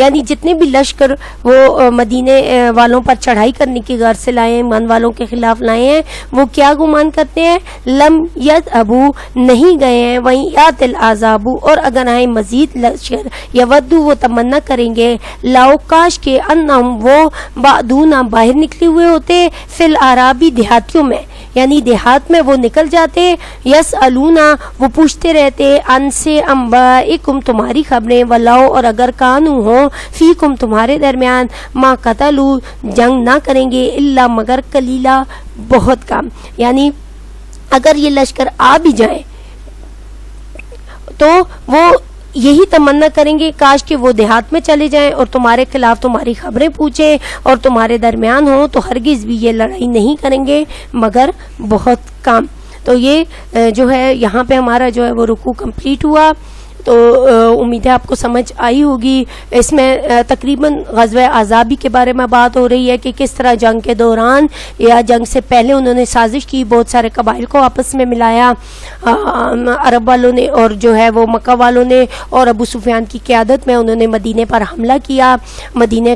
یعنی جتنے بھی لشکر وہ مدینے والوں پر چڑھائی کرنے کی غرض سے لائے ہیں، ایمان والوں کے خلاف لائے ہیں، وہ کیا گمان کرتے ہیں؟ لم یذهبوا نہیں گئے ہیں، وہیں یات العذاب اور اگر آئیں مزید لشکر، یودو وہ تمنا کریں گے، لاؤ کاش کے انہم وہ بعدونا باہر نکلے ہوئے ہوتے، فی العرابی دیہاتیوں میں، یعنی دیہات میں وہ نکل جاتے، یسألونا وہ پوچھتے رہتے، ان سے انبائکم تمہاری خبریں، ولاؤ اور اگر کانو ہوں فیکم تمہارے درمیان، ما قتلو جنگ نہ کریں گے، الا مگر قلیلا بہت کم، یعنی اگر یہ لشکر آ بھی جائیں تو وہ یہی تمنا کریں گے کاش کہ وہ دیہات میں چلے جائیں اور تمہارے خلاف تمہاری خبریں پوچھیں اور تمہارے درمیان ہوں، تو ہرگز بھی یہ لڑائی نہیں کریں گے مگر بہت کم۔ تو یہ جو ہے یہاں پہ ہمارا جو ہے وہ رکوع کمپلیٹ ہوا۔ تو امید ہے آپ کو سمجھ آئی ہوگی۔ اس میں تقریباً غزوہ احزاب کے بارے میں بات ہو رہی ہے کہ کس طرح جنگ کے دوران یا جنگ سے پہلے انہوں نے سازش کی، بہت سارے قبائل کو آپس میں ملایا، عرب والوں نے اور جو ہے وہ مکہ والوں نے، اور ابو سفیان کی قیادت میں انہوں نے مدینے پر حملہ کیا، مدینے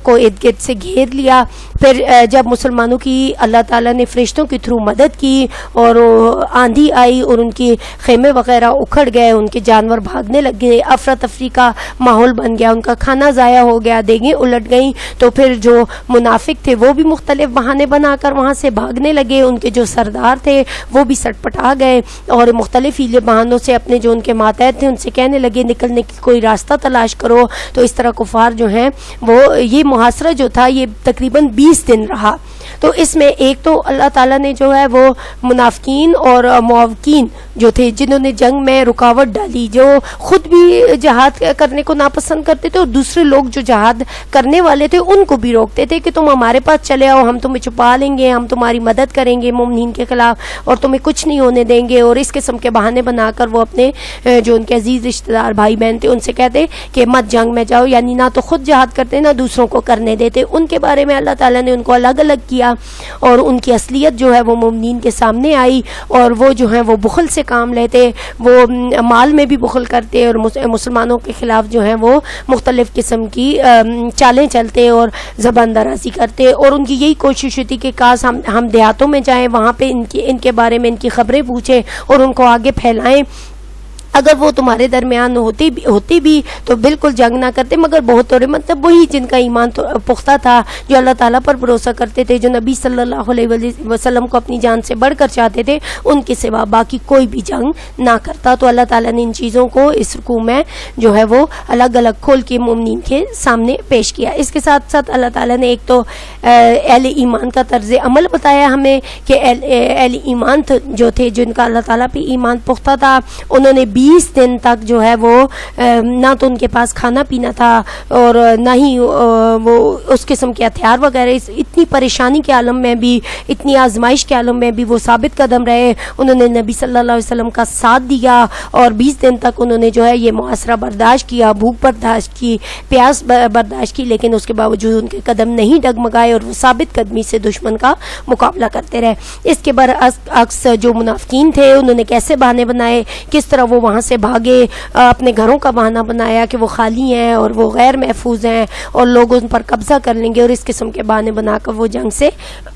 کو ارد گرد سے گھیر لیا۔ پھر جب مسلمانوں کی اللہ تعالیٰ نے فرشتوں کے تھرو مدد کی اور آندھی آئی اور ان کی خیمے وغیرہ اکھڑ گئے، ان کے جانور بھاگنے لگ گئے، افراتفری کا ماحول بن گیا، ان کا کھانا ضائع ہو گیا، دیگیں الٹ گئیں، تو پھر جو منافق تھے وہ بھی مختلف بہانے بنا کر وہاں سے بھاگنے لگے، ان کے جو سردار تھے وہ بھی سٹپٹا گئے اور مختلف ہیلے بہانوں سے اپنے جو ان کے ماتحت تھے ان سے کہنے لگے نکلنے کی کوئی راستہ تلاش کرو۔ تو اس طرح کفار جو ہیں وہ یہ محاصرہ جو تھا یہ تقریباً 20 دن رہا۔ تو اس میں ایک تو اللہ تعالیٰ نے جو ہے وہ منافقین اور معوقین جو تھے جنہوں نے جنگ میں رکاوٹ ڈالی، جو خود بھی جہاد کرنے کو ناپسند کرتے تھے اور دوسرے لوگ جو جہاد کرنے والے تھے ان کو بھی روکتے تھے کہ تم ہمارے پاس چلے آؤ، ہم تمہیں چھپا لیں گے، ہم تمہاری مدد کریں گے مومنین کے خلاف اور تمہیں کچھ نہیں ہونے دیں گے، اور اس قسم کے بہانے بنا کر وہ اپنے جو ان کے عزیز رشتہ دار بھائی بہن تھے ان سے کہتے کہ مت جنگ میں جاؤ، یعنی نہ تو خود جہاد کرتے نہ دوسروں کو کرنے دیتے۔ ان کے بارے میں اللہ تعالیٰ نے ان کو الگ الگ کیا اور ان کی اصلیت جو ہے وہ مومنین کے سامنے آئی، اور وہ جو ہیں وہ بخل سے کام لیتے، وہ مال میں بھی بخل کرتے اور مسلمانوں کے خلاف جو ہیں وہ مختلف قسم کی چالیں چلتے اور زبان درازی کرتے، اور ان کی یہی کوشش ہوتی کہ کاش ہم دیہاتوں میں جائیں، وہاں پہ ان کے بارے میں ان کی خبریں پوچھیں اور ان کو آگے پھیلائیں۔ اگر وہ تمہارے درمیان ہوتی بھی تو بالکل جنگ نہ کرتے مگر بہت تھوڑے، مطلب وہی جن کا ایمان پختہ تھا، جو اللہ تعالیٰ پر بھروسہ کرتے تھے، جو نبی صلی اللہ علیہ وسلم کو اپنی جان سے بڑھ کر چاہتے تھے، ان کے سوا باقی کوئی بھی جنگ نہ کرتا۔ تو اللہ تعالیٰ نے ان چیزوں کو اس رکوع میں جو ہے وہ الگ الگ کھول کے مومنین کے سامنے پیش کیا۔ اس کے ساتھ ساتھ اللہ تعالیٰ نے ایک تو اہل ایمان کا طرز عمل بتایا ہمیں کہ اہل ایمان جو تھے جن کا اللہ تعالیٰ پہ ایمان پختہ تھا، انہوں نے 20 دن تک جو ہے وہ نہ تو ان کے پاس کھانا پینا تھا اور نہ ہی وہ اس قسم کے ہتھیار وغیرہ، اتنی پریشانی کے عالم میں بھی، اتنی آزمائش کے عالم میں بھی وہ ثابت قدم رہے، انہوں نے نبی صلی اللہ علیہ وسلم کا ساتھ دیا اور 20 دن تک انہوں نے جو ہے یہ معاشرہ برداشت کیا، بھوک برداشت کی، پیاس برداشت کی، لیکن اس کے باوجود ان کے قدم نہیں ڈگمگائے اور وہ ثابت قدمی سے دشمن کا مقابلہ کرتے رہے۔ اس کے برعکس جو منافقین تھے انہوں نے کیسے بہانے بنائے، کس طرح وہ وہاں سے بھاگے، اپنے گھروں کا بہانہ بنایا کہ وہ خالی ہیں اور وہ غیر محفوظ ہیں اور لوگ ان پر قبضہ کر لیں گے، اور اس قسم کے بہانے بنا کر وہ جنگ سے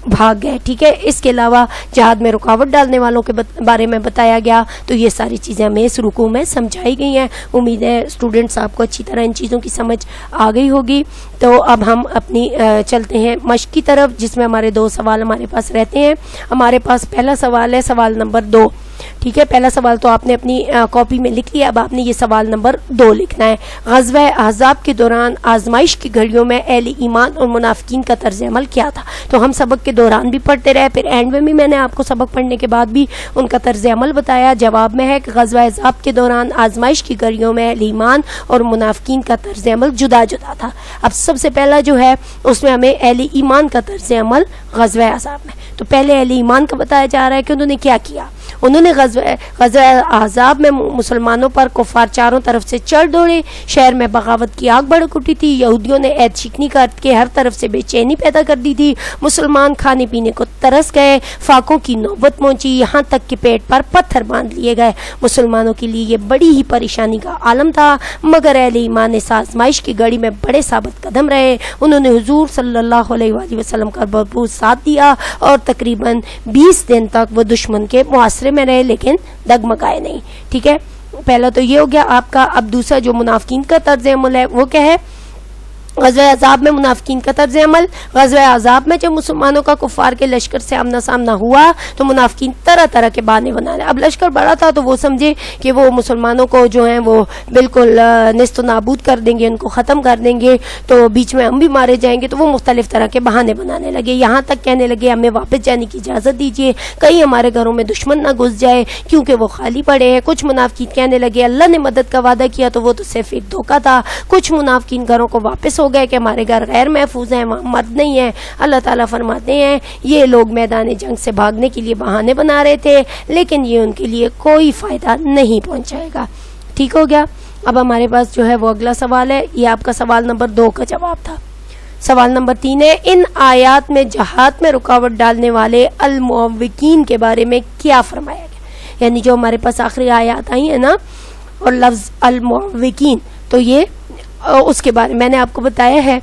بھاگ گئے۔ ٹھیک ہے، اس کے علاوہ جہاد میں رکاوٹ ڈالنے والوں کے بارے میں بتایا گیا۔ تو یہ ساری چیزیں ہمیں اس رکوع میں سمجھائی گئی ہیں۔ امید ہے اسٹوڈنٹس آپ کو اچھی طرح ان چیزوں کی سمجھ آ گئی ہوگی۔ تو اب ہم اپنی چلتے ہیں مشق کی طرف، جس میں ہمارے 2 سوال ہمارے پاس رہتے ہیں۔ ہمارے پاس پہلا سوال ہے سوال نمبر 2۔ ٹھیک ہے، پہلا سوال تو آپ نے اپنی کاپی میں لکھ لیا، اب آپ نے یہ سوال نمبر 2 لکھنا ہے۔ غزوہ احزاب کے دوران آزمائش کی گھڑیوں میں اہل ایمان اور منافقین کا طرز عمل کیا تھا؟ تو ہم سبق کے دوران بھی پڑھتے رہے، پھر اینڈ میں بھی میں نے آپ کو سبق پڑھنے کے بعد بھی ان کا طرز عمل بتایا۔ جواب میں ہے کہ غزوہ احزاب کے دوران آزمائش کی گھڑیوں میں اہل ایمان اور منافقین کا طرز عمل جدا جدا تھا۔ اب سب سے پہلا جو ہے اس میں ہمیں اہل ایمان کا طرز عمل غزوہ احزاب میں، تو پہلے اہل ایمان کا بتایا جا رہا ہے کہ انہوں نے کیا کیا۔ انہوں نے غزوہ احزاب میں مسلمانوں پر کفار چاروں طرف سے چڑھ دوڑے، شہر میں بغاوت کی آگ بھڑک اٹھی تھی، یہودیوں نے عید شکنی کر کے ہر طرف سے بے چینی پیدا کر دی تھی، مسلمان کھانے پینے کو ترس گئے، فاقوں کی نوبت پہنچی، یہاں تک کہ پیٹ پر پتھر باندھ لیے گئے۔ مسلمانوں کے لیے یہ بڑی ہی پریشانی کا عالم تھا، مگر اہل ایمان اس آزمائش کی گڑی میں بڑے ثابت قدم رہے، انہوں نے حضور صلی اللہ علیہ وآلہ وسلم کا بھرپور ساتھ دیا اور تقریباً 20 دن تک وہ دشمن کے محاصرے میں رہے لیکن ڈگمگائے نہیں۔ ٹھیک ہے، پہلا تو یہ ہو گیا آپ کا۔ اب دوسرا جو منافقین کا طرز عمل ہے وہ کیا ہے؟ غزوہ احزاب میں منافقین کا طرز عمل۔ غزوہ احزاب میں جب مسلمانوں کا کفار کے لشکر سے آمنا سامنا ہوا تو منافقین طرح طرح کے بہانے بنا رہے۔ اب لشکر بڑا تھا تو وہ سمجھے کہ وہ مسلمانوں کو جو ہیں وہ بالکل نیست و نابود کر دیں گے، ان کو ختم کر دیں گے، تو بیچ میں ہم بھی مارے جائیں گے، تو وہ مختلف طرح کے بہانے بنانے لگے، یہاں تک کہنے لگے ہمیں واپس جانے کی اجازت دیجیے، کہیں ہمارے گھروں میں دشمن نہ گھس جائے کیونکہ وہ خالی پڑے ہیں۔ کچھ منافقین کہنے لگے اللہ نے مدد کا وعدہ کیا تو وہ تو صرف ایک دھوکہ تھا۔ کچھ منافقین گھروں کو واپس ہو گئے کہ ہمارے گھر غیر محفوظ ہیں، وہاں مرد نہیں ہے۔ اللہ تعالیٰ فرماتے ہیں یہ لوگ میدان جنگ سے بھاگنے کے لیے بہانے بنا رہے تھے لیکن یہ ان کے لیے کوئی فائدہ نہیں پہنچائے گا۔ ٹھیک ہو گیا۔ اب ہمارے پاس جو ہے وہ اگلا سوال ہے، یہ آپ کا سوال نمبر 2 کا جواب تھا۔ سوال نمبر 3 ہے، ان آیات میں جہاد میں رکاوٹ ڈالنے والے المعوقین کے بارے میں کیا فرمایا گیا؟ یعنی جو ہمارے پاس آخری آیات آئی ہیں نا، اور لفظ المعوقین، تو یہ اس کے بارے میں نے آپ کو بتایا ہے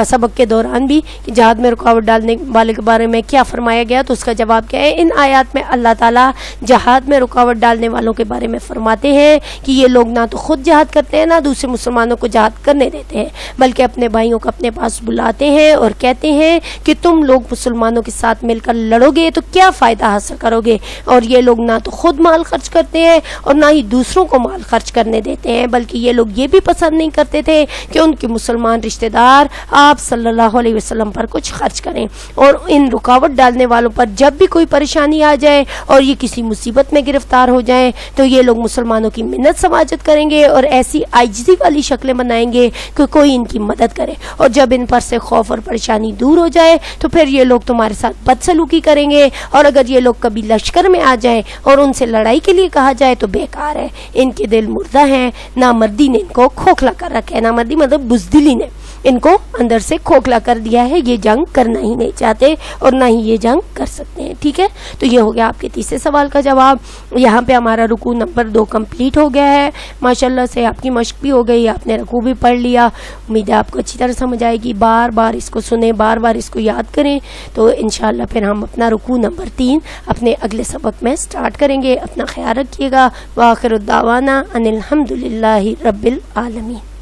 سبق کے دوران بھی کہ جہاد میں رکاوٹ ڈالنے والے کے بارے میں کیا فرمایا گیا، تو اس کا جواب کیا ہے؟ ان آیات میں اللہ تعالیٰ جہاد میں رکاوٹ ڈالنے والوں کے بارے میں فرماتے ہیں کہ یہ لوگ نہ تو خود جہاد کرتے ہیں نہ دوسرے مسلمانوں کو جہاد کرنے دیتے ہیں، بلکہ اپنے بھائیوں کو اپنے پاس بلاتے ہیں اور کہتے ہیں کہ تم لوگ مسلمانوں کے ساتھ مل کر لڑو گے تو کیا فائدہ حاصل کرو گے، اور یہ لوگ نہ تو خود مال خرچ کرتے ہیں اور نہ ہی دوسروں کو مال خرچ کرنے دیتے ہیں، بلکہ یہ لوگ یہ بھی پسند نہیں کرتے تھے کہ ان کے مسلمان رشتہ دار آپ صلی اللہ علیہ وسلم پر کچھ خرچ کریں۔ اور ان رکاوٹ ڈالنے والوں پر جب بھی کوئی پریشانی آ جائے اور یہ کسی مصیبت میں گرفتار ہو جائیں تو یہ لوگ مسلمانوں کی منت سماجت کریں گے اور ایسی عاجزی والی شکلیں بنائیں گے کہ کوئی ان کی مدد کرے، اور جب ان پر سے خوف اور پریشانی دور ہو جائے تو پھر یہ لوگ تمہارے ساتھ بدسلوکی کریں گے، اور اگر یہ لوگ کبھی لشکر میں آ جائیں اور ان سے لڑائی کے لیے کہا جائے تو بیکار ہے، ان کے دل مردہ ہیں، نامردی نے ان کو کھوکھلا کر رکھا ہے۔ نامردی مطلب بزدلی نے ان کو اندر سے کھوکھلا کر دیا ہے، یہ جنگ کرنا ہی نہیں چاہتے اور نہ ہی یہ جنگ کر سکتے ہیں۔ ٹھیک ہے، تو یہ ہو گیا آپ کے تیسرے سوال کا جواب۔ یہاں پہ ہمارا رکوع نمبر 2 کمپلیٹ ہو گیا ہے، ماشاءاللہ سے آپ کی مشق بھی ہو گئی، آپ نے رکوع بھی پڑھ لیا، امید ہے آپ کو اچھی طرح سمجھ آئے گی۔ بار بار اس کو سنیں، بار بار اس کو یاد کریں، تو انشاءاللہ پھر ہم اپنا رکوع نمبر 3 اپنے اگلے سبق میں سٹارٹ کریں گے۔ اپنا خیال رکھیے گا۔ وآخر الدعوانا ان الحمدللہ رب العالمین۔